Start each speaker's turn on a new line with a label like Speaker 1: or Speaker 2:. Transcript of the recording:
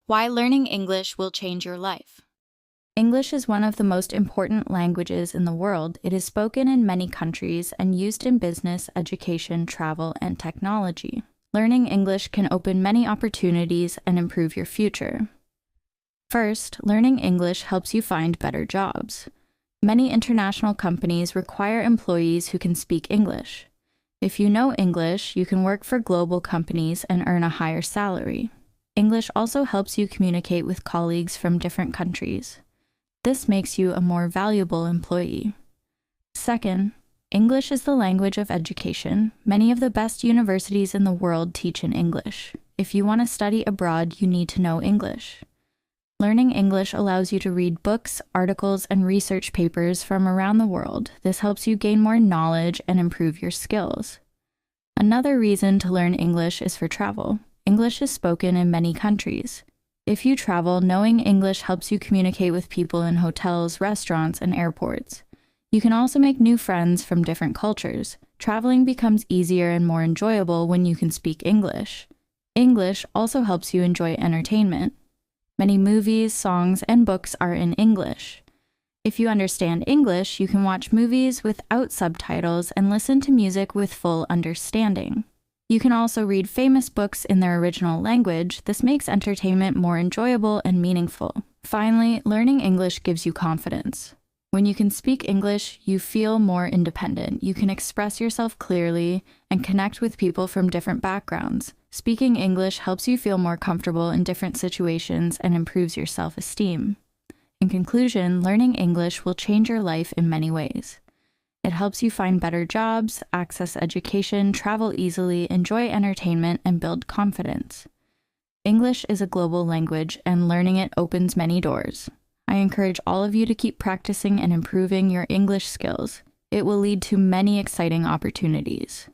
Speaker 1: Why learning English will change your life.
Speaker 2: English is one of the most important languages in the world. It is spoken in many countries and used in business, education, travel, and technology. Learning English can open many opportunities and improve your future. First, learning English helps you find better jobs. Many international companies require employees who can speak English. If you know English, you can work for global companies and earn a higher salary. English also helps you communicate with colleagues from different countries. This makes you a more valuable employee. Second, English is the language of education. Many of the best universities in the world teach in English. If you want to study abroad, you need to know English. Learning English allows you to read books, articles, and research papers from around the world. This helps you gain more knowledge and improve your skills. Another reason to learn English is for travel. English is spoken in many countries. If you travel, knowing English helps you communicate with people in hotels, restaurants, and airports. You can also make new friends from different cultures. Traveling becomes easier and more enjoyable when you can speak English. English also helps you enjoy entertainment. Many movies, songs, and books are in English. If you understand English, you can watch movies without subtitles and listen to music with full understanding. You can also read famous books in their original language. This makes entertainment more enjoyable and meaningful. Finally, learning English gives you confidence. When you can speak English, you feel more independent. You can express yourself clearly and connect with people from different backgrounds. Speaking English helps you feel more comfortable in different situations and improves your self-esteem. In conclusion, learning English will change your life in many ways. It helps you find better jobs, access education, travel easily, enjoy entertainment, and build confidence. English is a global language, and learning it opens many doors. I encourage all of you to keep practicing and improving your English skills. It will lead to many exciting opportunities.